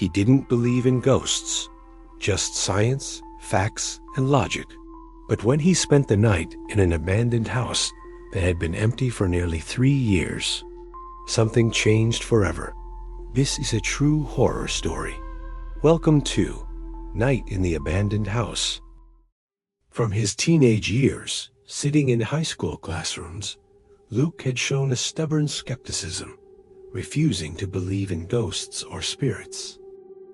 He didn't believe in ghosts, just science, facts, and logic. But when he spent the night in an abandoned house that had been empty for nearly 3 years, something changed forever. This is a true horror story. Welcome to Night in the Abandoned House. From his teenage years, sitting in high school classrooms, Luke had shown a stubborn skepticism, refusing to believe in ghosts or spirits.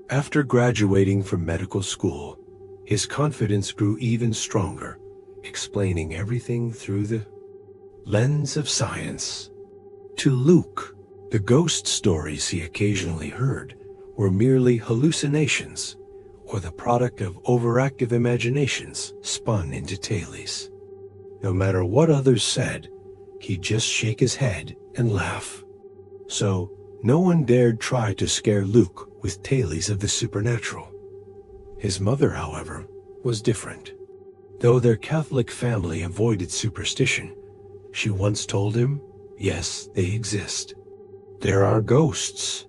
After graduating from medical school, his confidence grew even stronger, explaining everything through the lens of science. To Luke, the ghost stories he occasionally heard were merely hallucinations or the product of overactive imaginations spun into tales. No matter what others said, he'd just shake his head and laugh. So, no one dared try to scare Luke with tales of the supernatural. His mother, however, was different. Though their Catholic family avoided superstition, she once told him, yes, they exist. There are ghosts.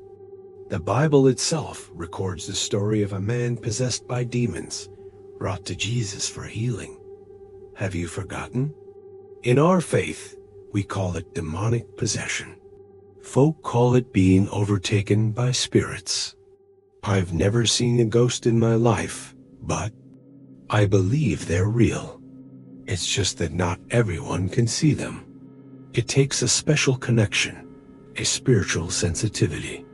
The Bible itself records the story of a man possessed by demons, brought to Jesus for healing. Have you forgotten? In our faith, we call it demonic possession. Folk call it being overtaken by spirits. I've never seen a ghost in my life, but I believe they're real. It's just that not everyone can see them. It takes a special connection, a spiritual sensitivity.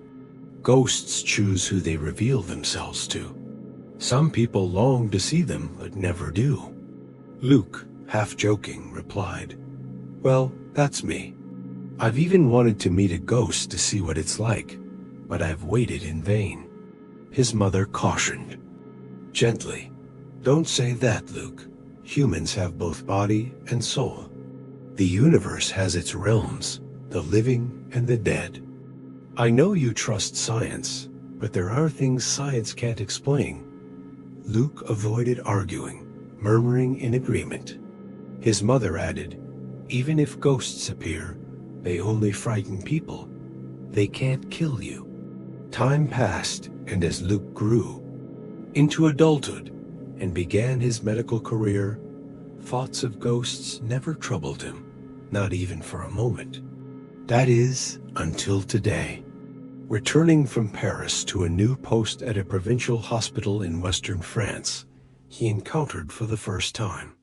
Ghosts choose who they reveal themselves to. Some people long to see them, but never do. Luke, half joking, replied, "Well, that's me. I've even wanted to meet a ghost to see what it's like, but I've waited in vain." His mother cautioned, "Gently, don't say that, Luke. Humans have both body and soul. The universe has its realms, the living and the dead. I know you trust science, but there are things science can't explain." Luke avoided arguing, murmuring in agreement. His mother added, "Even if ghosts appear, they only frighten people. They can't kill you." Time passed, and as Luke grew into adulthood and began his medical career, thoughts of ghosts never troubled him, not even for a moment. That is, until today. Returning from Paris to a new post at a provincial hospital in western France, he encountered for the first time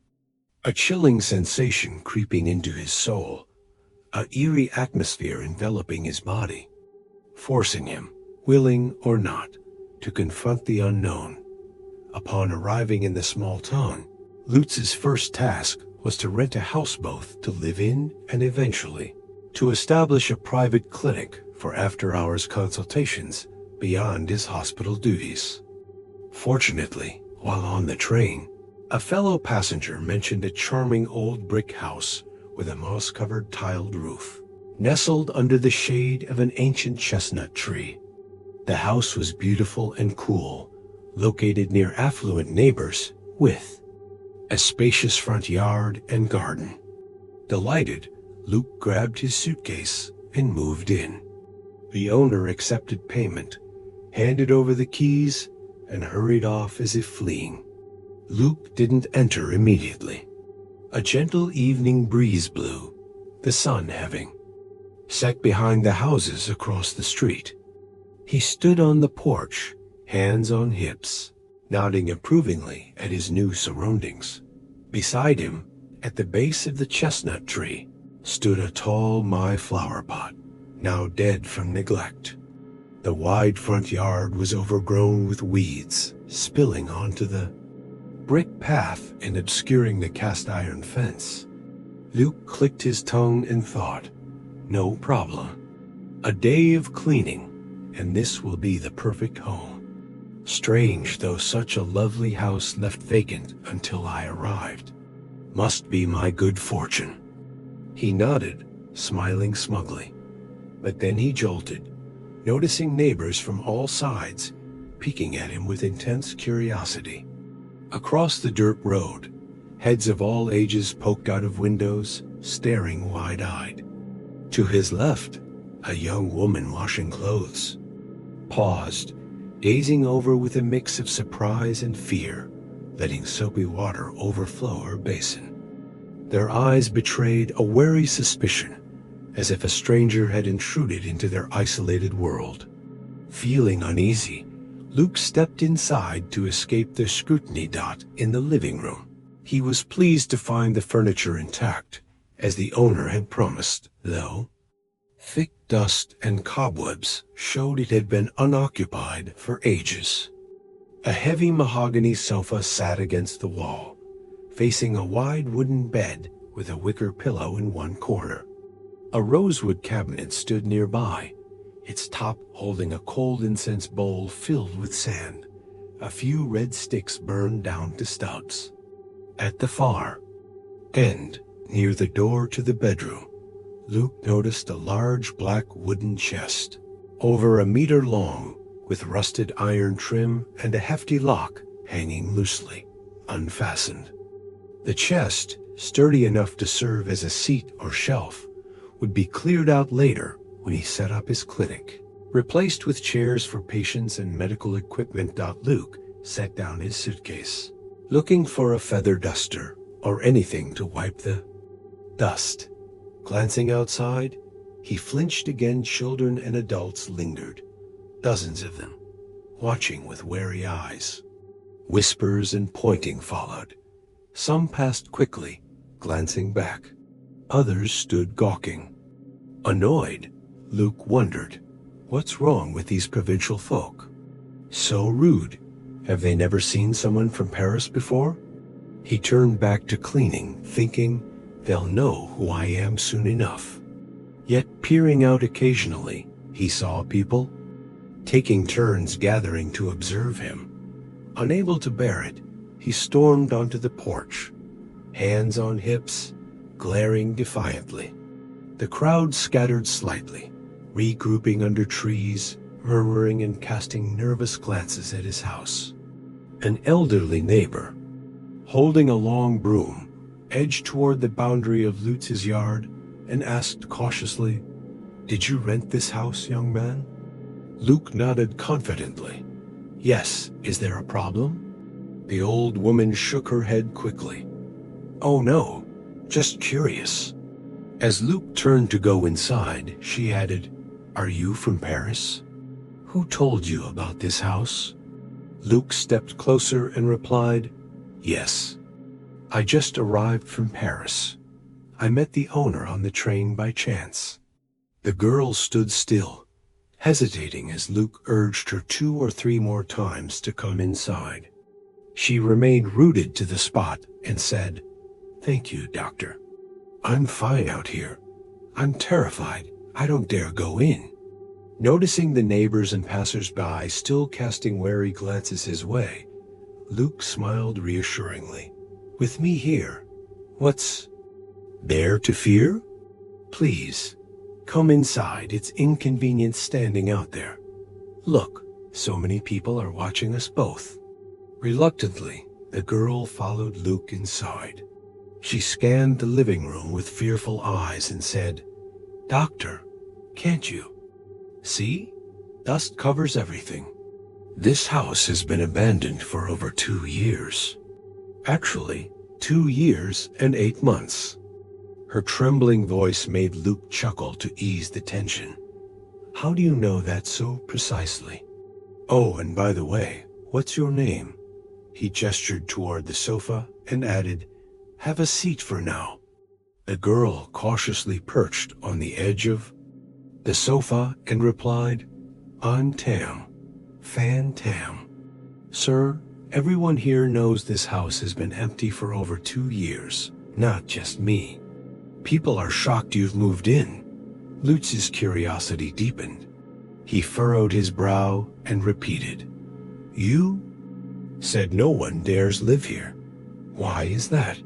a chilling sensation creeping into his soul, an eerie atmosphere enveloping his body, forcing him, willing or not, to confront the unknown. Upon arriving in the small town, Lutz's first task was to rent a houseboat to live in and eventually to establish a private clinic for after-hours consultations beyond his hospital duties. Fortunately, while on the train, a fellow passenger mentioned a charming old brick house with a moss-covered tiled roof, nestled under the shade of an ancient chestnut tree. The house was beautiful and cool, located near affluent neighbors with a spacious front yard and garden. Delighted, Luke grabbed his suitcase and moved in. The owner accepted payment, handed over the keys, and hurried off as if fleeing. Luke didn't enter immediately. A gentle evening breeze blew, the sun having set behind the houses across the street. He stood on the porch, hands on hips, nodding approvingly at his new surroundings. Beside him, at the base of the chestnut tree, stood a tall flower pot, now dead from neglect. The wide front yard was overgrown with weeds, spilling onto the brick path and obscuring the cast-iron fence. Luke clicked his tongue and thought, no problem. A day of cleaning, and this will be the perfect home. Strange, though, such a lovely house left vacant until I arrived. Must be my good fortune. He nodded, smiling smugly. But then he jolted, noticing neighbors from all sides peeking at him with intense curiosity. Across the dirt road, heads of all ages poked out of windows, staring wide-eyed. To his left, a young woman washing clothes paused, gazing over with a mix of surprise and fear, letting soapy water overflow her basin. Their eyes betrayed a wary suspicion, as if a stranger had intruded into their isolated world. Feeling uneasy, Luke stepped inside to escape the scrutiny dot in the living room. He was pleased to find the furniture intact, as the owner had promised, though thick dust and cobwebs showed it had been unoccupied for ages. A heavy mahogany sofa sat against the wall, facing a wide wooden bed with a wicker pillow in one corner. A rosewood cabinet stood nearby, its top holding a cold incense bowl filled with sand, a few red sticks burned down to stubs. At the far end, near the door to the bedroom, Luke noticed a large black wooden chest, over a meter long, with rusted iron trim and a hefty lock hanging loosely, unfastened. The chest, sturdy enough to serve as a seat or shelf, would be cleared out later when he set up his clinic. Replaced with chairs for patients and medical equipment. Luke set down his suitcase, looking for a feather duster or anything to wipe the dust. Glancing outside, he flinched again. Children and adults lingered, dozens of them, watching with wary eyes. Whispers and pointing followed. Some passed quickly, glancing back. Others stood gawking. Annoyed, Luke wondered, what's wrong with these provincial folk? So rude. Have they never seen someone from Paris before? He turned back to cleaning, thinking, they'll know who I am soon enough. Yet peering out occasionally, he saw people, taking turns gathering to observe him. Unable to bear it, he stormed onto the porch, hands on hips, glaring defiantly. The crowd scattered slightly, regrouping under trees, murmuring and casting nervous glances at his house. An elderly neighbor, holding a long broom, edged toward the boundary of Lutz's yard and asked cautiously, "Did you rent this house, young man?" Luke nodded confidently. "Yes, is there a problem?" The old woman shook her head quickly. "Oh no, just curious." As Luke turned to go inside, she added, "Are you from Paris? Who told you about this house?" Luke stepped closer and replied, "Yes. I just arrived from Paris. I met the owner on the train by chance." The girl stood still, hesitating as Luke urged her 2 or 3 more times to come inside. She remained rooted to the spot and said, "Thank you, doctor. I'm fine out here. I'm terrified. I don't dare go in." Noticing the neighbors and passers-by still casting wary glances his way, Luke smiled reassuringly. "With me here, what's there to fear? Please, come inside. It's inconvenient standing out there. Look, so many people are watching us both." Reluctantly, the girl followed Luke inside. She scanned the living room with fearful eyes and said, "Doctor, can't you see? Dust covers everything. This house has been abandoned for over 2 years. Actually, 2 years and 8 months. Her trembling voice made Luke chuckle to ease the tension. "How do you know that so precisely? Oh, and by the way, what's your name?" He gestured toward the sofa and added, "Have a seat for now." The girl cautiously perched on the edge of the sofa and replied, "I'm Tam, Fan Tam. Sir, everyone here knows this house has been empty for over 2 years, not just me. People are shocked you've moved in." Lutz's curiosity deepened. He furrowed his brow and repeated, "You said no one dares live here. Why is that?"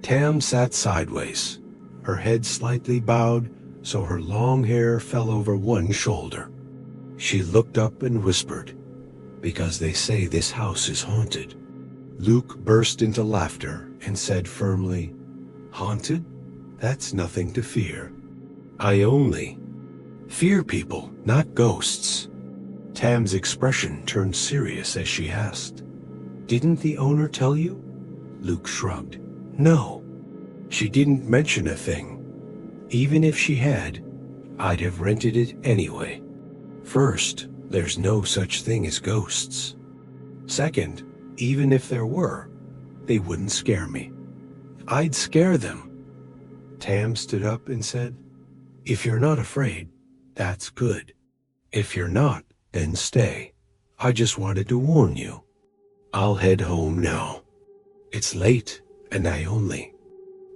Tam sat sideways, her head slightly bowed so her long hair fell over one shoulder. She looked up and whispered, "Because they say this house is haunted." Luke burst into laughter and said firmly, "Haunted? That's nothing to fear. I only fear people, not ghosts." Tam's expression turned serious as she asked, "Didn't the owner tell you?" Luke shrugged. "No. She didn't mention a thing. Even if she had, I'd have rented it anyway. First, there's no such thing as ghosts. Second, even if there were, they wouldn't scare me. I'd scare them." Tam stood up and said, "If you're not afraid, that's good. If you're not, then stay. I just wanted to warn you. I'll head home now. It's late, and I only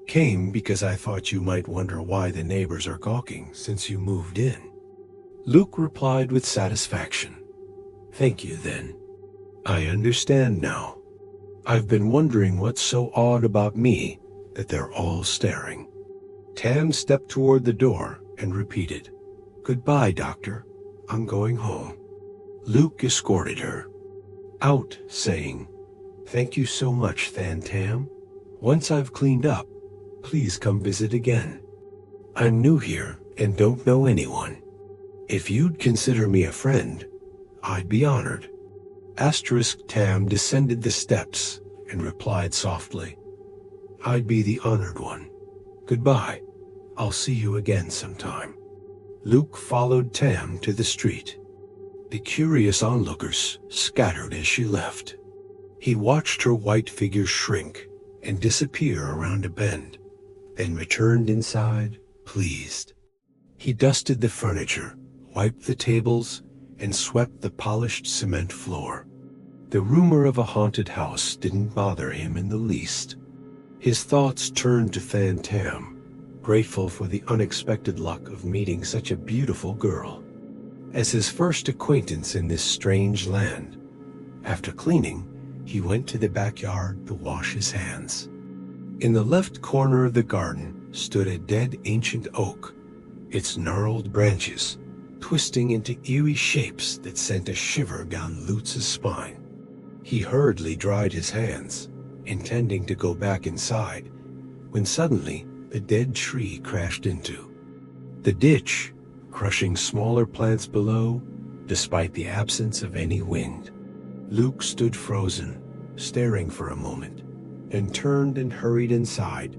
came because I thought you might wonder why the neighbors are gawking since you moved in." Luke replied with satisfaction, "Thank you, then. I understand now. I've been wondering what's so odd about me that they're all staring." Tam stepped toward the door and repeated, "Goodbye, Doctor. I'm going home." Luke escorted her out, saying, "Thank you so much, Tam. Once I've cleaned up, please come visit again. I'm new here and don't know anyone. If you'd consider me a friend, I'd be honored." Tam descended the steps and replied softly, "I'd be the honored one. Goodbye. I'll see you again sometime." Luke followed Tam to the street. The curious onlookers scattered as she left. He watched her white figure shrink and disappear around a bend, then returned inside, pleased. He dusted the furniture, wiped the tables, and swept the polished cement floor. The rumor of a haunted house didn't bother him in the least. His thoughts turned to Tam, grateful for the unexpected luck of meeting such a beautiful girl. As his first acquaintance in this strange land, after cleaning, he went to the backyard to wash his hands. In the left corner of the garden stood a dead ancient oak, its gnarled branches twisting into eerie shapes that sent a shiver down Lutz's spine. He hurriedly dried his hands, intending to go back inside, when suddenly the dead tree crashed into the ditch, crushing smaller plants below, despite the absence of any wind. Luke stood frozen, staring for a moment, and turned and hurried inside,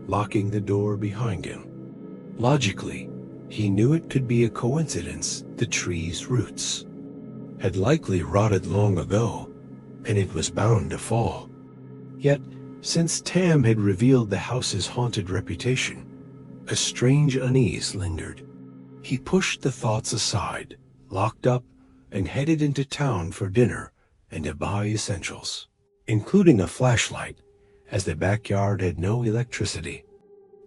locking the door behind him. Logically, he knew it could be a coincidence the tree's roots had likely rotted long ago, and it was bound to fall. Yet, since Tam had revealed the house's haunted reputation, a strange unease lingered. He pushed the thoughts aside, locked up, and headed into town for dinner and to buy essentials, including a flashlight, as the backyard had no electricity,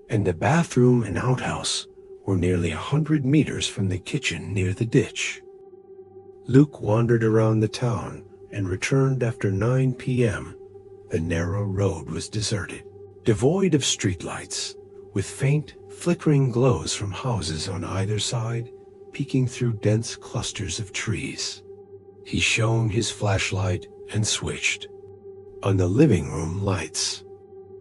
and the bathroom and outhouse were nearly 100 meters from the kitchen near the ditch. Luke wandered around the town and returned after 9 p.m. The narrow road was deserted, devoid of streetlights, with faint, flickering glows from houses on either side peeking through dense clusters of trees. He shone his flashlight and switched on the living room lights.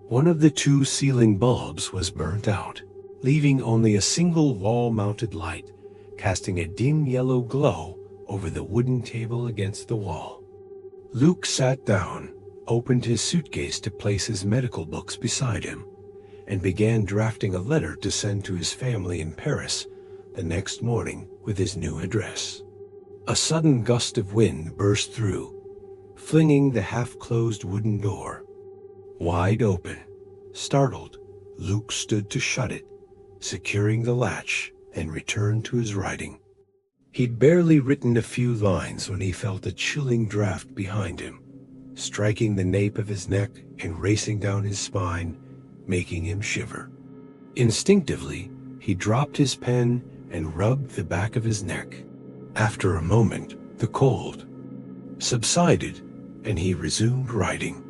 One of the 2 ceiling bulbs was burnt out, leaving only a single wall-mounted light casting a dim yellow glow over the wooden table against the wall. Luke sat down, opened his suitcase to place his medical books beside him, and began drafting a letter to send to his family in Paris the next morning with his new address. A sudden gust of wind burst through, flinging the half-closed wooden door wide open. Startled, Luke stood to shut it, securing the latch, and returned to his writing. He'd barely written a few lines when he felt a chilling draft behind him, striking the nape of his neck and racing down his spine, making him shiver. Instinctively, he dropped his pen and rubbed the back of his neck. After a moment, the cold subsided, and he resumed writing.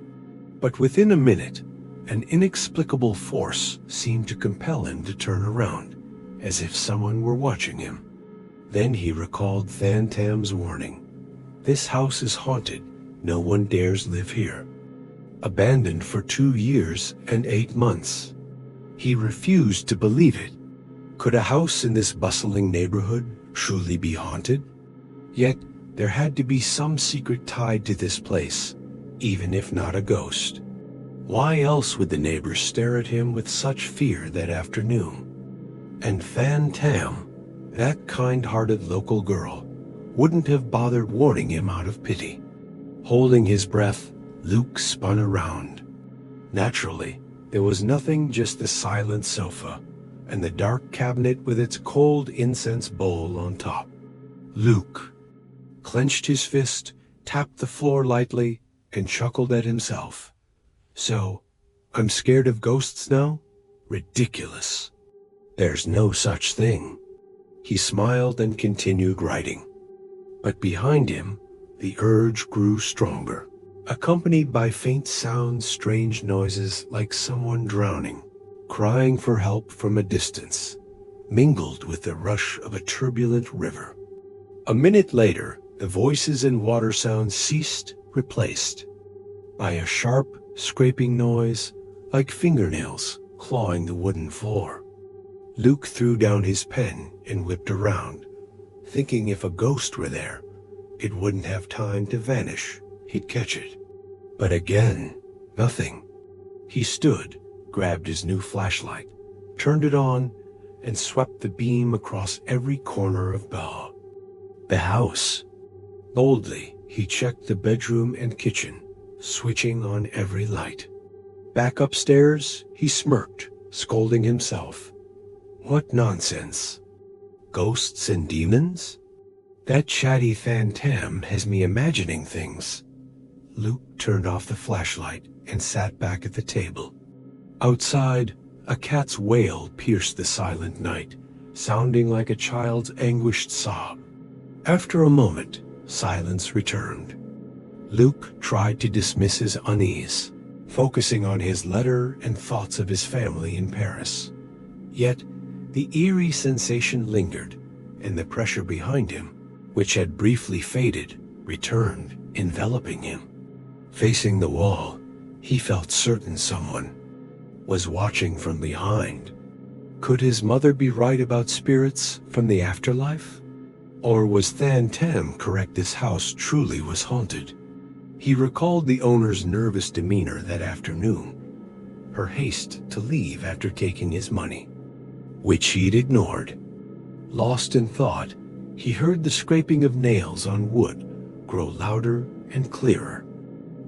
But within a minute, an inexplicable force seemed to compel him to turn around, as if someone were watching him. Then he recalled Tam's warning. This house is haunted. No one dares live here. Abandoned for 2 years and 8 months. He refused to believe it. Could a house in this bustling neighborhood truly be haunted? Yet, There had to be some secret tied to this place, even if not a ghost. Why else would the neighbors stare at him with such fear that afternoon? And Fan Tam, that kind-hearted local girl, wouldn't have bothered warning him out of pity. Holding his breath, Luke spun around. Naturally, there was nothing, just the silent sofa and the dark cabinet with its cold incense bowl on top. Luke clenched his fist, tapped the floor lightly, and chuckled at himself. So, I'm scared of ghosts now? Ridiculous. There's no such thing. He smiled and continued writing. But behind him, the urge grew stronger, accompanied by faint sounds, strange noises like someone drowning, crying for help from a distance, mingled with the rush of a turbulent river. A minute later, the voices and water sounds ceased, replaced by a sharp, scraping noise like fingernails clawing the wooden floor. Luke threw down his pen and whipped around, thinking if a ghost were there, it wouldn't have time to vanish. He'd catch it. But again, nothing. He stood, grabbed his new flashlight, turned it on, and swept the beam across every corner of the house. Boldly, he checked the bedroom and kitchen, switching on every light. Back upstairs, he smirked, scolding himself. What nonsense. Ghosts and demons? That chatty Fan Tam has me imagining things. Luke turned off the flashlight and sat back at the table. Outside, a cat's wail pierced the silent night, sounding like a child's anguished sob. After a moment, silence returned. Luke tried to dismiss his unease, focusing on his letter and thoughts of his family in Paris. Yet, the eerie sensation lingered, and the pressure behind him, which had briefly faded, returned, enveloping him. Facing the wall, he felt certain someone was watching from behind. Could his mother be right about spirits from the afterlife? Or was Fan Tam correct, this house truly was haunted? He recalled the owner's nervous demeanor that afternoon, her haste to leave after taking his money, which he'd ignored. Lost in thought, he heard the scraping of nails on wood grow louder and clearer.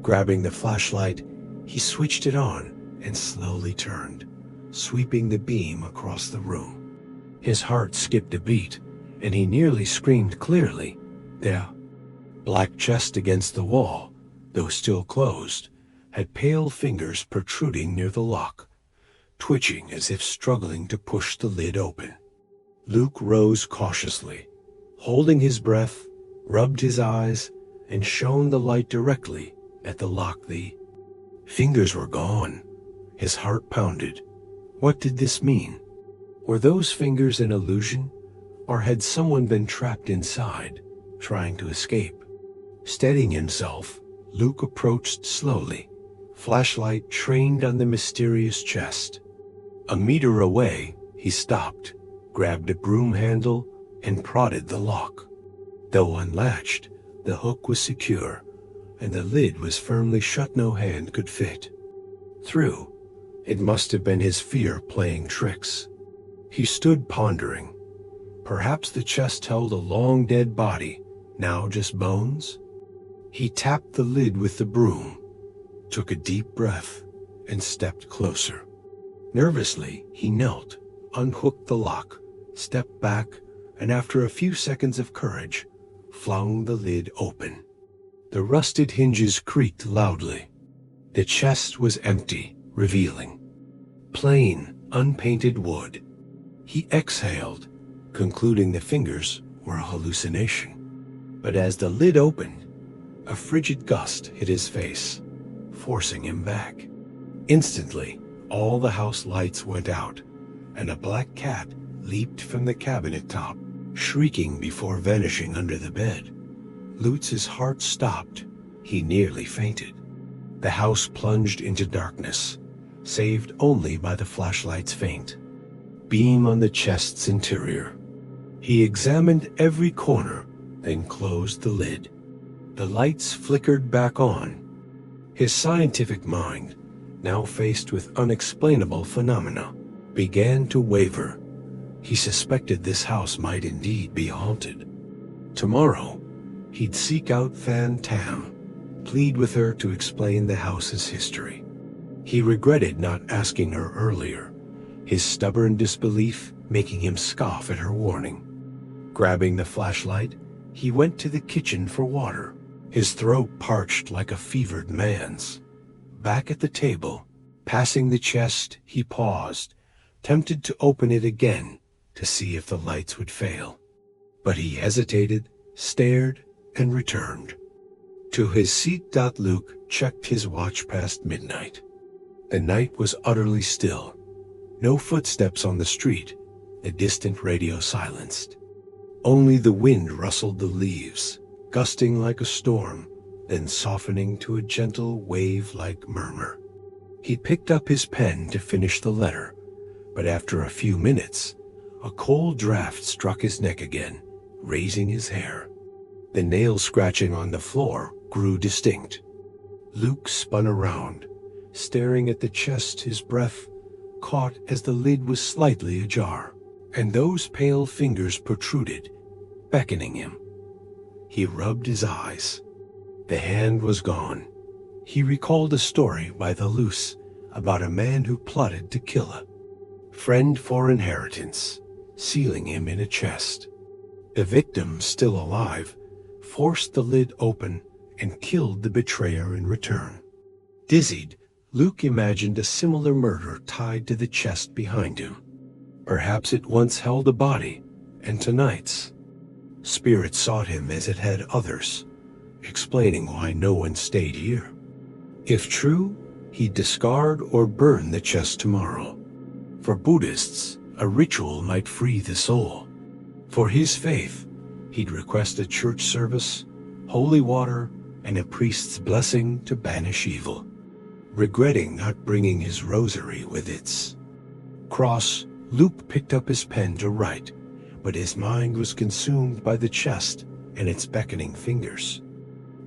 Grabbing the flashlight, he switched it on and slowly turned, sweeping the beam across the room. His heart skipped a beat, and he nearly screamed clearly. The black chest against the wall, though still closed, had pale fingers protruding near the lock, twitching as if struggling to push the lid open. Luke rose cautiously, holding his breath, rubbed his eyes, and shone the light directly at the lock. The fingers were gone. His heart pounded. What did this mean? Were those fingers an illusion, or had someone been trapped inside, trying to escape? Steadying himself, Luke approached slowly, flashlight trained on the mysterious chest. A meter away, he stopped, grabbed a broom handle, and prodded the lock. Though unlatched, the hook was secure, and the lid was firmly shut. No hand could fit through. It must have been his fear playing tricks. He stood pondering. Perhaps the chest held a long dead body, now just bones? He tapped the lid with the broom, took a deep breath, and stepped closer. Nervously, he knelt, unhooked the lock, stepped back, and after a few seconds of courage, flung the lid open. The rusted hinges creaked loudly. The chest was empty, revealing plain, unpainted wood. He exhaled, concluding the fingers were a hallucination. But as the lid opened, a frigid gust hit his face, forcing him back. Instantly, all the house lights went out, and a black cat leaped from the cabinet top, shrieking before vanishing under the bed. Lutz's heart stopped. He nearly fainted. The house plunged into darkness, saved only by the flashlight's faint beam on the chest's interior. He examined every corner, then closed the lid. The lights flickered back on. His scientific mind, now faced with unexplainable phenomena, began to waver. He suspected this house might indeed be haunted. Tomorrow, he'd seek out Fan Tam, plead with her to explain the house's history. He regretted not asking her earlier, his stubborn disbelief making him scoff at her warning. Grabbing the flashlight, he went to the kitchen for water, his throat parched like a fevered man's. Back at the table, passing the chest, he paused, tempted to open it again to see if the lights would fail. But he hesitated, stared, and returned. To his seat, Luke checked his watch past midnight. The night was utterly still. No footsteps on the street, the distant radio silenced. Only the wind rustled the leaves, gusting like a storm, then softening to a gentle wave-like murmur. He picked up his pen to finish the letter, but after a few minutes, a cold draft struck his neck again, raising his hair. The nail scratching on the floor grew distinct. Luke spun around, staring at the chest, his breath caught as the lid was slightly ajar, and those pale fingers protruded, beckoning him. He rubbed his eyes. The hand was gone. He recalled a story by the Luce about a man who plotted to kill a friend for inheritance, sealing him in a chest. The victim, still alive, forced the lid open and killed the betrayer in return. Dizzied, Luke imagined a similar murder tied to the chest behind him. Perhaps it once held a body, and tonight's spirit sought him as it had others, explaining why no one stayed here. If true, he'd discard or burn the chest tomorrow. For Buddhists, a ritual might free the soul. For his faith, he'd request a church service, holy water, and a priest's blessing to banish evil. Regretting not bringing his rosary with its cross, Luke picked up his pen to write, but his mind was consumed by the chest and its beckoning fingers.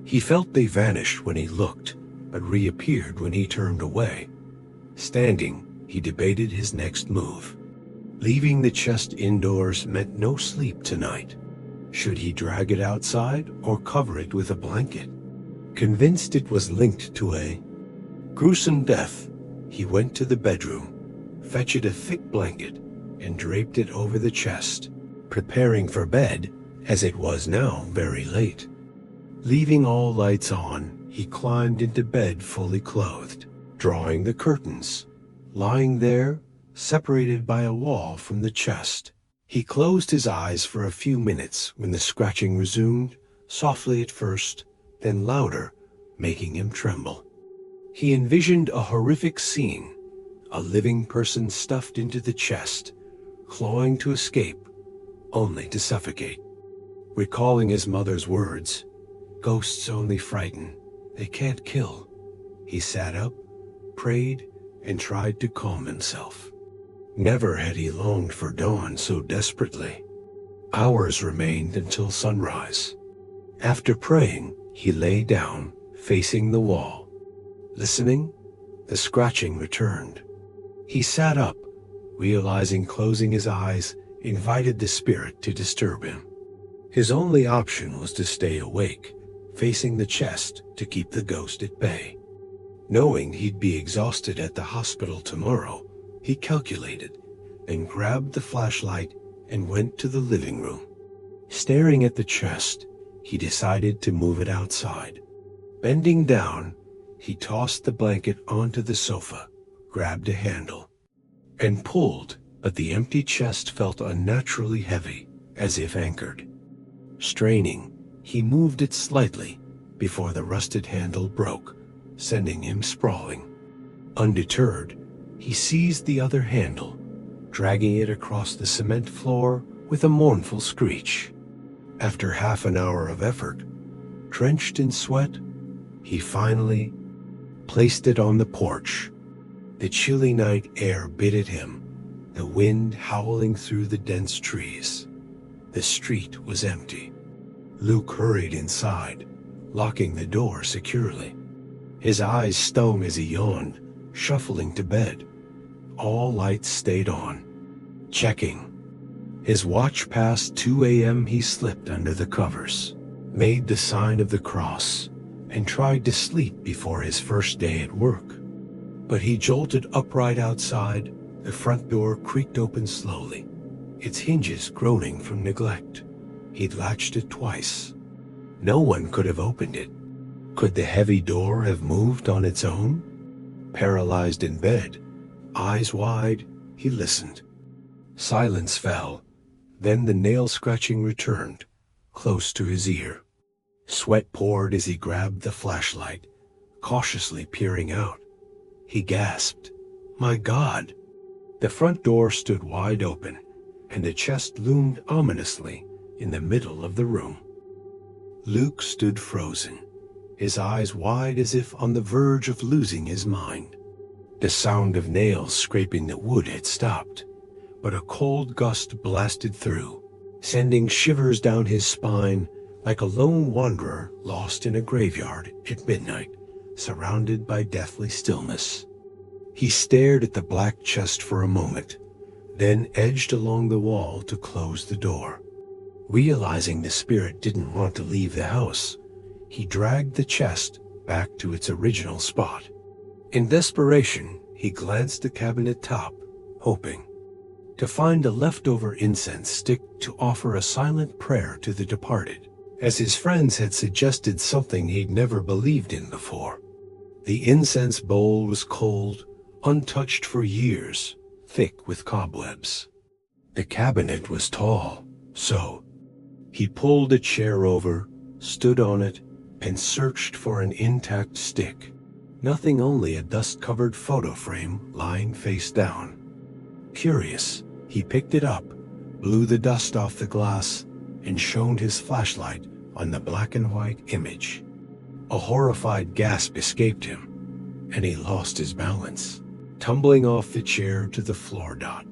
He felt they vanished when he looked, but reappeared when he turned away. Standing, he debated his next move. Leaving the chest indoors meant no sleep tonight. Should he drag it outside or cover it with a blanket? Convinced it was linked to a gruesome death, he went to the bedroom, fetched a thick blanket, and draped it over the chest, preparing for bed, as it was now very late. Leaving all lights on, he climbed into bed fully clothed, drawing the curtains. Lying there, separated by a wall from the chest, he closed his eyes for a few minutes when the scratching resumed, softly at first, then louder, making him tremble. He envisioned a horrific scene, a living person stuffed into the chest, clawing to escape, only to suffocate. Recalling his mother's words, "Ghosts only frighten, they can't kill," he sat up, prayed, and tried to calm himself. Never had he longed for dawn so desperately. Hours remained until sunrise. After praying, he lay down, facing the wall. Listening, the scratching returned. He sat up, realizing closing his eyes invited the spirit to disturb him. His only option was to stay awake, facing the chest to keep the ghost at bay. Knowing he'd be exhausted at the hospital tomorrow, he calculated, then grabbed the flashlight and went to the living room. Staring at the chest, he decided to move it outside. Bending down, he tossed the blanket onto the sofa, grabbed a handle, and pulled, but the empty chest felt unnaturally heavy, as if anchored. Straining, he moved it slightly before the rusted handle broke, sending him sprawling. Undeterred, he seized the other handle, dragging it across the cement floor with a mournful screech. After half an hour of effort, drenched in sweat, he finally placed it on the porch. The chilly night air bit at him, the wind howling through the dense trees. The street was empty. Luke hurried inside, locking the door securely. His eyes stung as he yawned, shuffling to bed. All lights stayed on. Checking. His watch past 2 a.m. he slipped under the covers, made the sign of the cross, and tried to sleep before his first day at work. But he jolted upright outside. The front door creaked open slowly, its hinges groaning from neglect. He'd latched it twice. No one could have opened it. Could the heavy door have moved on its own? Paralyzed in bed, eyes wide, he listened. Silence fell. Then the nail-scratching returned, close to his ear. Sweat poured as he grabbed the flashlight, cautiously peering out. He gasped, "My God!" The front door stood wide open, and a chest loomed ominously in the middle of the room. Luke stood frozen, his eyes wide as if on the verge of losing his mind. The sound of nails scraping the wood had stopped, but a cold gust blasted through, sending shivers down his spine like a lone wanderer lost in a graveyard at midnight, surrounded by deathly stillness. He stared at the black chest for a moment, then edged along the wall to close the door. Realizing the spirit didn't want to leave the house, he dragged the chest back to its original spot. In desperation, he glanced the cabinet top, hoping to find a leftover incense stick to offer a silent prayer to the departed, as his friends had suggested something he'd never believed in before. The incense bowl was cold, untouched for years, thick with cobwebs. The cabinet was tall, so he pulled a chair over, stood on it, and searched for an intact stick. Nothing, only a dust-covered photo frame lying face down. Curious, he picked it up, blew the dust off the glass, and shone his flashlight on the black and white image. A horrified gasp escaped him, and he lost his balance, tumbling off the chair to the floor dot.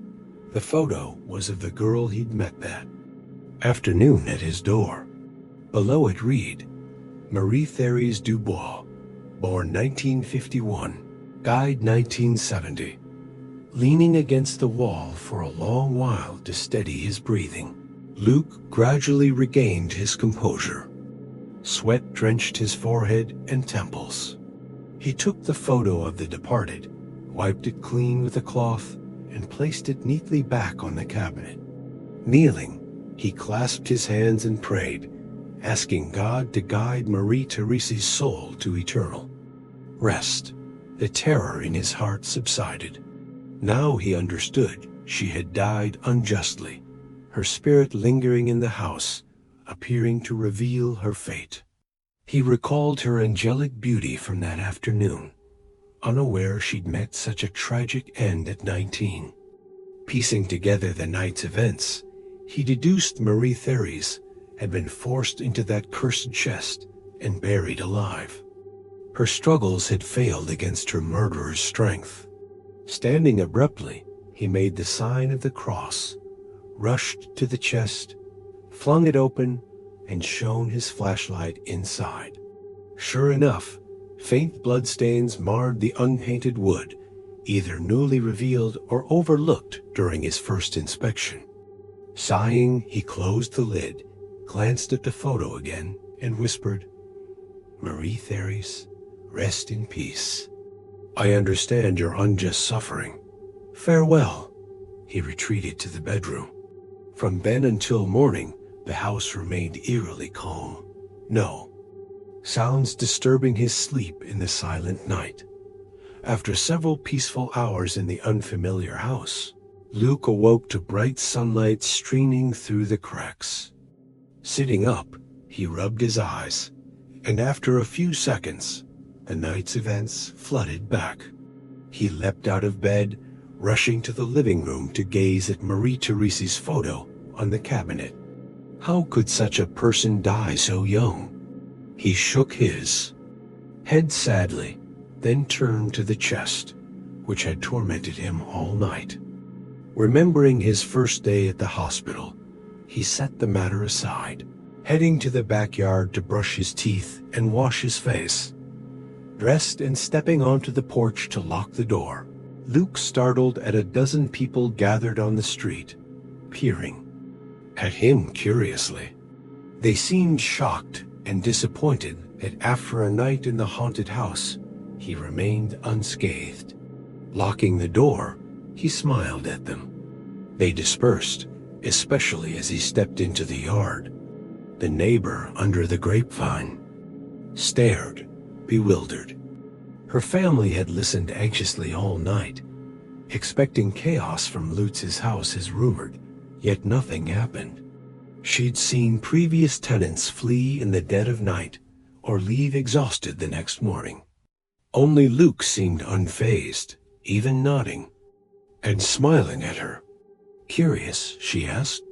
The photo was of the girl he'd met that afternoon at his door. Below it read, Marie Thérèse Dubois, born 1951, died 1970. Leaning against the wall for a long while to steady his breathing, Luke gradually regained his composure. Sweat drenched his forehead and temples. He took the photo of the departed, wiped it clean with a cloth, and placed it neatly back on the cabinet. Kneeling, he clasped his hands and prayed, asking God to guide Marie Therese's soul to eternal rest. The terror in his heart subsided. Now he understood she had died unjustly, her spirit lingering in the house, appearing to reveal her fate. He recalled her angelic beauty from that afternoon, unaware she'd met such a tragic end at 19. Piecing together the night's events, he deduced Marie Thérèse had been forced into that cursed chest and buried alive. Her struggles had failed against her murderer's strength. Standing abruptly, he made the sign of the cross, rushed to the chest, flung it open, and shone his flashlight inside. Sure enough, faint bloodstains marred the unpainted wood, either newly revealed or overlooked during his first inspection. Sighing, he closed the lid, glanced at the photo again, and whispered, Marie Thérèse, rest in peace. I understand your unjust suffering. Farewell. He retreated to the bedroom. From then until morning, the house remained eerily calm. No sounds disturbing his sleep in the silent night. After several peaceful hours in the unfamiliar house, Luke awoke to bright sunlight streaming through the cracks. Sitting up, he rubbed his eyes, and after a few seconds, the night's events flooded back. He leapt out of bed, rushing to the living room to gaze at Marie Therese's photo on the cabinet. How could such a person die so young? He shook his head sadly, then turned to the chest, which had tormented him all night. Remembering his first day at the hospital, he set the matter aside, heading to the backyard to brush his teeth and wash his face. Dressed and stepping onto the porch to lock the door, Luke startled at a dozen people gathered on the street, peering at him curiously. They seemed shocked and disappointed that after a night in the haunted house, he remained unscathed. Locking the door, he smiled at them. They dispersed, especially as he stepped into the yard. The neighbor under the grapevine stared, bewildered. Her family had listened anxiously all night, expecting chaos from Lutz's house as rumored, yet nothing happened. She'd seen previous tenants flee in the dead of night or leave exhausted the next morning. Only Luke seemed unfazed, even nodding and smiling at her. Curious, she asked,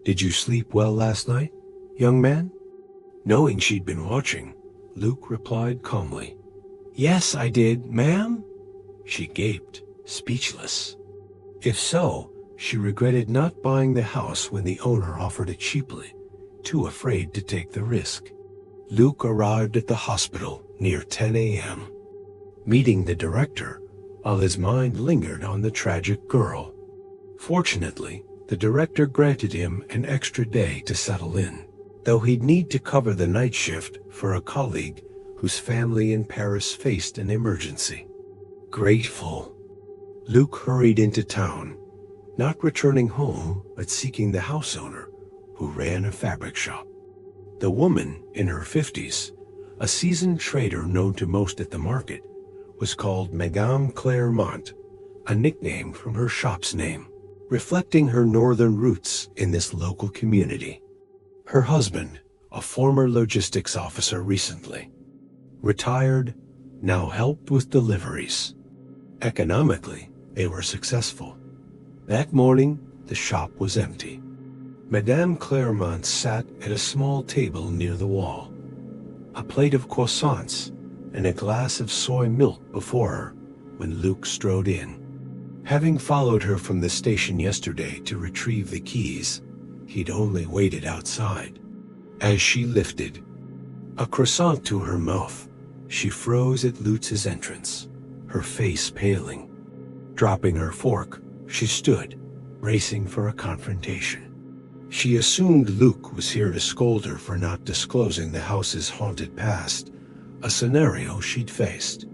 "Did you sleep well last night, young man?" Knowing she'd been watching, Luke replied calmly, "Yes, I did, ma'am." She gaped, speechless. If so, she regretted not buying the house when the owner offered it cheaply, too afraid to take the risk. Luke arrived at the hospital near 10 a.m., meeting the director while his mind lingered on the tragic girl. Fortunately, the director granted him an extra day to settle in, though he'd need to cover the night shift for a colleague whose family in Paris faced an emergency. Grateful, Luke hurried into town, not returning home but seeking the house owner, who ran a fabric shop. The woman, in her 50s, a seasoned trader known to most at the market, was called Madame Clairmont, a nickname from her shop's name, reflecting her northern roots in this local community. Her husband, a former logistics officer recently retired, now helped with deliveries. Economically, they were successful. That morning, the shop was empty. Madame Clairmont sat at a small table near the wall, a plate of croissants and a glass of soy milk before her when Luke strode in. Having followed her from the station yesterday to retrieve the keys, he'd only waited outside. As she lifted a croissant to her mouth, she froze at Lutz's entrance, her face paling. Dropping her fork, she stood, bracing for a confrontation. She assumed Luke was here to scold her for not disclosing the house's haunted past, a scenario she'd faced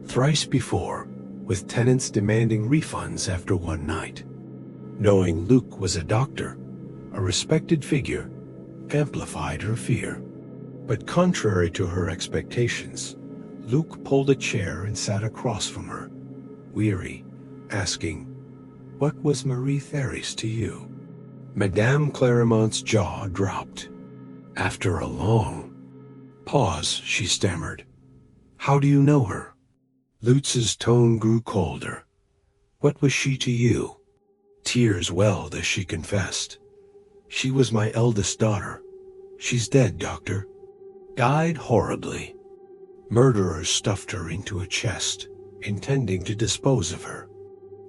thrice before, with tenants demanding refunds after one night. Knowing Luke was a doctor, a respected figure, amplified her fear. But contrary to her expectations, Luke pulled a chair and sat across from her, weary, asking, "What was Marie Therese to you?" Madame Clairmont's jaw dropped. After a long pause, she stammered, "How do you know her?" Lutz's tone grew colder. "What was she to you?" Tears welled as she confessed. "She was my eldest daughter. She's dead, doctor. Died horribly. Murderers stuffed her into a chest, intending to dispose of her.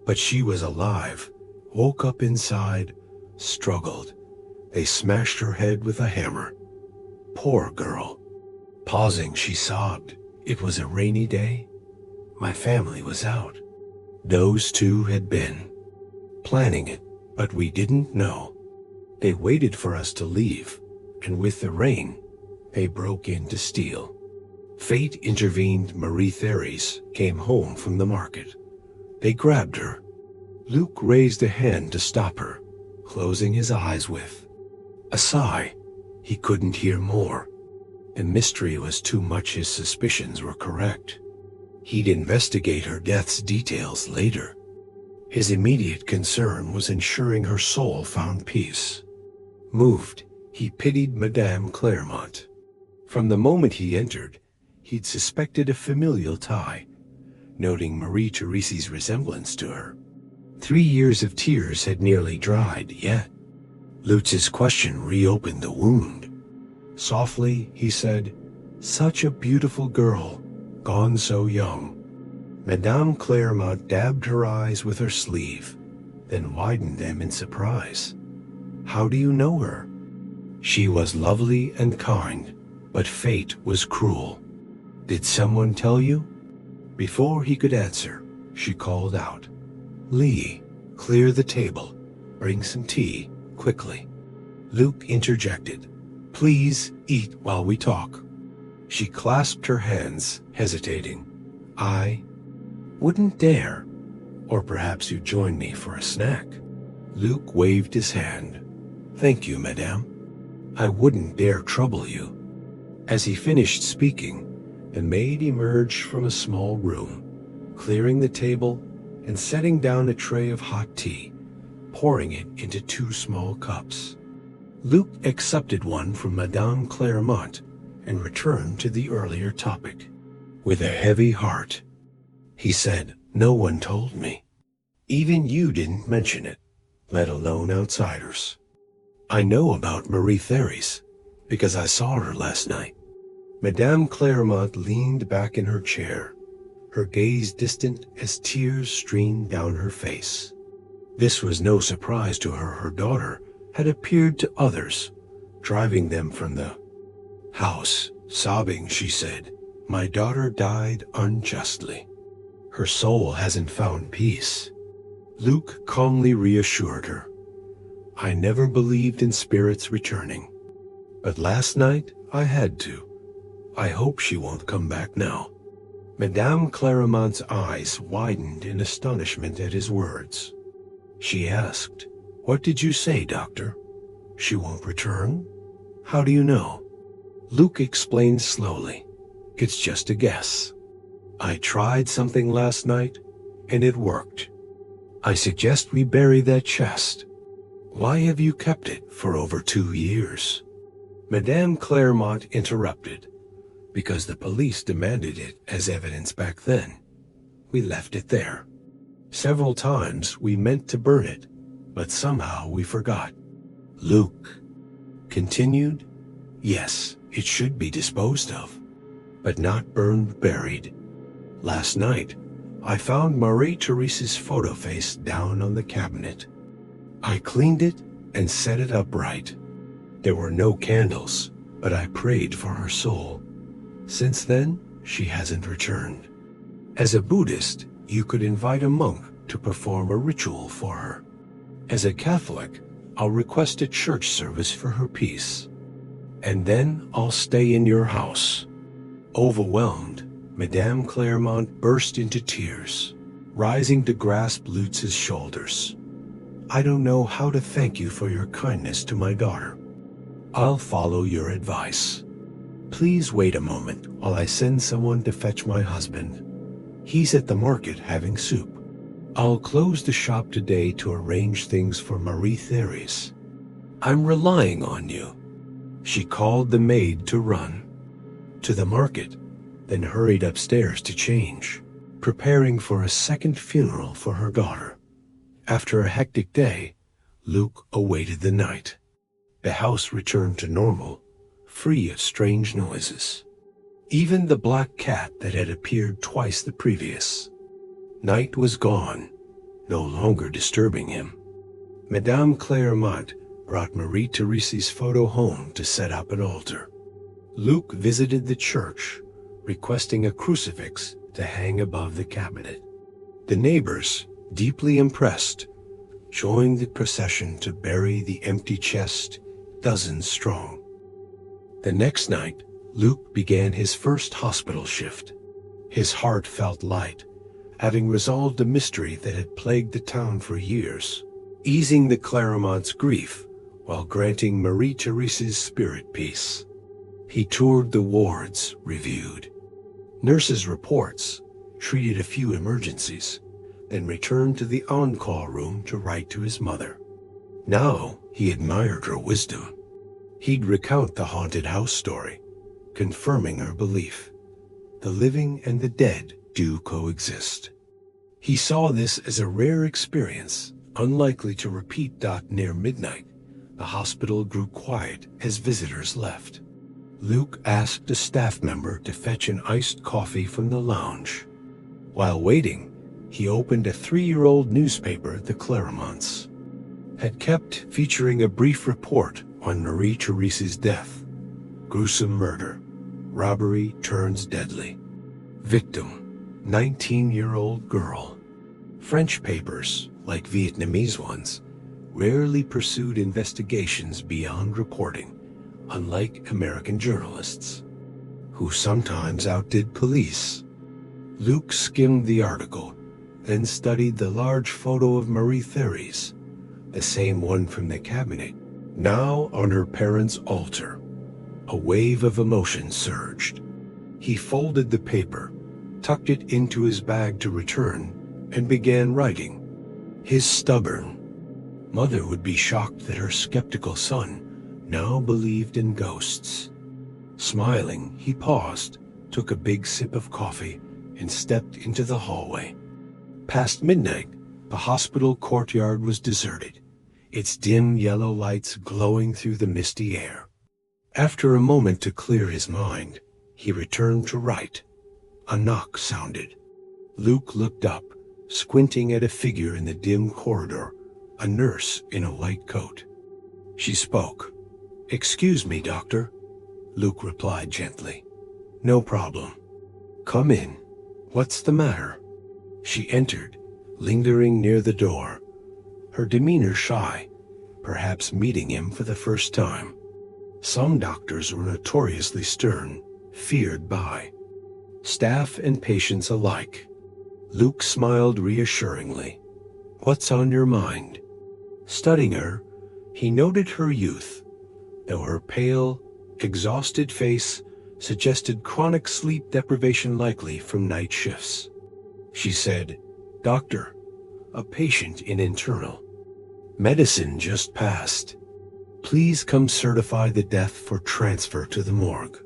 But she was alive, woke up inside, struggled. They smashed her head with a hammer. Poor girl." Pausing, she sobbed. "It was a rainy day. My family was out. Those two had been planning it, but we didn't know. They waited for us to leave, and with the rain, they broke in to steal. Fate intervened. Marie Therese came home from the market. They grabbed her." Luke raised a hand to stop her, closing his eyes with a sigh. He couldn't hear more. The mystery was too much. His suspicions were correct. He'd investigate her death's details later. His immediate concern was ensuring her soul found peace. Moved, he pitied Madame Clairmont. From the moment he entered, he'd suspected a familial tie, noting Marie Therese's resemblance to her. 3 years of tears had nearly dried, yet Lutz's question reopened the wound. Softly, he said, "Such a beautiful girl, gone so young." Madame Clairmont dabbed her eyes with her sleeve, then widened them in surprise. "How do you know her?" She was lovely and kind, but fate was cruel. Did someone tell you? Before he could answer, she called out, Lee, clear the table. Bring some tea, quickly. Luke interjected, Please eat while we talk. She clasped her hands, hesitating. I wouldn't dare. Or perhaps you'd join me for a snack. Luke waved his hand. Thank you, madame. I wouldn't dare trouble you. As he finished speaking, the maid emerged from a small room, clearing the table and setting down a tray of hot tea, pouring it into 2 small cups. Luke accepted one from Madame Clairmont and returned to the earlier topic. With a heavy heart, he said, No one told me. Even you didn't mention it, let alone outsiders. I know about Marie Therese because I saw her last night. Madame Clairmont leaned back in her chair, her gaze distant as tears streamed down her face. This was no surprise to her. Her daughter had appeared to others, driving them from the house. Sobbing, she said, My daughter died unjustly. Her soul hasn't found peace. Luke calmly reassured her. I never believed in spirits returning, but last night I had to. I hope she won't come back now. Madame Clairmont's eyes widened in astonishment at his words. She asked, What did you say, doctor? She won't return? How do you know? Luke explained slowly. It's just a guess. I tried something last night, and it worked. I suggest we bury that chest. Why have you kept it for over 2 years? Madame Clairmont interrupted. Because the police demanded it as evidence back then. We left it there. Several times we meant to burn it, but somehow we forgot. Luke continued, Yes, it should be disposed of, but not burned buried. Last night, I found Marie Therese's photo face down on the cabinet. I cleaned it and set it upright. There were no candles, but I prayed for her soul. Since then, she hasn't returned. As a Buddhist, you could invite a monk to perform a ritual for her. As a Catholic, I'll request a church service for her peace. And then I'll stay in your house. Overwhelmed, Madame Clairmont burst into tears, rising to grasp Lutz's shoulders. I don't know how to thank you for your kindness to my daughter. I'll follow your advice. Please wait a moment while I send someone to fetch my husband. He's at the market having soup. I'll close the shop today to arrange things for Marie Therese. I'm relying on you. She called the maid to run to the market, then hurried upstairs to change, preparing for a second funeral for her daughter. After a hectic day, Luke awaited the night. The house returned to normal, free of strange noises. Even the black cat that had appeared twice the previous night was gone, no longer disturbing him. Madame Clairmont brought Marie Therese's photo home to set up an altar. Luke visited the church, requesting a crucifix to hang above the cabinet. The neighbors, deeply impressed, joined the procession to bury the empty chest, dozens strong. The next night, Luke began his first hospital shift. His heart felt light, having resolved a mystery that had plagued the town for years, easing the Clairmont's grief while granting Marie Therese's spirit peace. He toured the wards, reviewed nurses' reports, treated a few emergencies, then returned to the on-call room to write to his mother. Now he admired her wisdom. He'd recount the haunted house story, confirming her belief. The living and the dead do coexist. He saw this as a rare experience, unlikely to repeat. Near midnight, the hospital grew quiet as visitors left. Luke asked a staff member to fetch an iced coffee from the lounge. While waiting, he opened a 3-year-old newspaper the Clairmonts had kept, featuring a brief report on Marie Therese's death. Gruesome murder. Robbery turns deadly. Victim, 19-year-old girl. French papers, like Vietnamese ones, rarely pursued investigations beyond reporting, unlike American journalists, who sometimes outdid police. Luke skimmed the article, then studied the large photo of Marie Therese, the same one from the cabinet, now on her parents' altar. A wave of emotion surged. He folded the paper, tucked it into his bag to return, and began writing. His stubborn mother would be shocked that her skeptical son now believed in ghosts. Smiling, he paused, took a big sip of coffee, and stepped into the hallway. Past midnight, the hospital courtyard was deserted, its dim yellow lights glowing through the misty air. After a moment to clear his mind, he returned to write. A knock sounded. Luke looked up, squinting at a figure in the dim corridor, a nurse in a white coat. She spoke. "Excuse me, doctor," Luke replied gently. "No problem. Come in. What's the matter?" She entered, lingering near the door, her demeanor shy, perhaps meeting him for the first time. Some doctors were notoriously stern, feared by staff and patients alike. Luke smiled reassuringly. "What's on your mind?" Studying her, he noted her youth, though her pale, exhausted face suggested chronic sleep deprivation likely from night shifts. She said, "Doctor, a patient in internal medicine just passed. Please come certify the death for transfer to the morgue."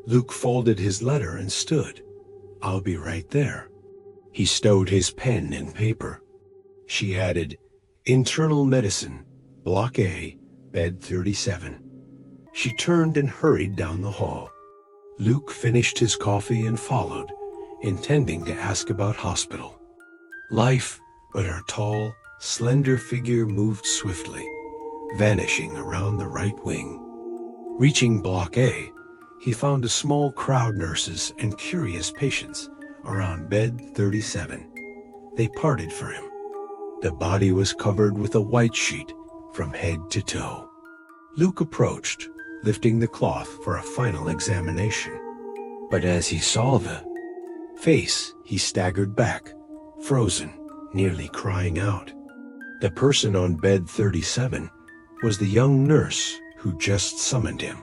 Luke folded his letter and stood. "I'll be right there." He stowed his pen and paper. She added, "Internal medicine, Block A, bed 37. She turned and hurried down the hall. Luke finished his coffee and followed, intending to ask about hospital life, but her tall, slender figure moved swiftly, vanishing around the right wing. Reaching Block A, he found a small crowd, nurses and curious patients, around bed 37. They parted for him. The body was covered with a white sheet from head to toe. Luke approached, lifting the cloth for a final examination. But as he saw the face, he staggered back, frozen, nearly crying out. The person on bed 37 was the young nurse who just summoned him.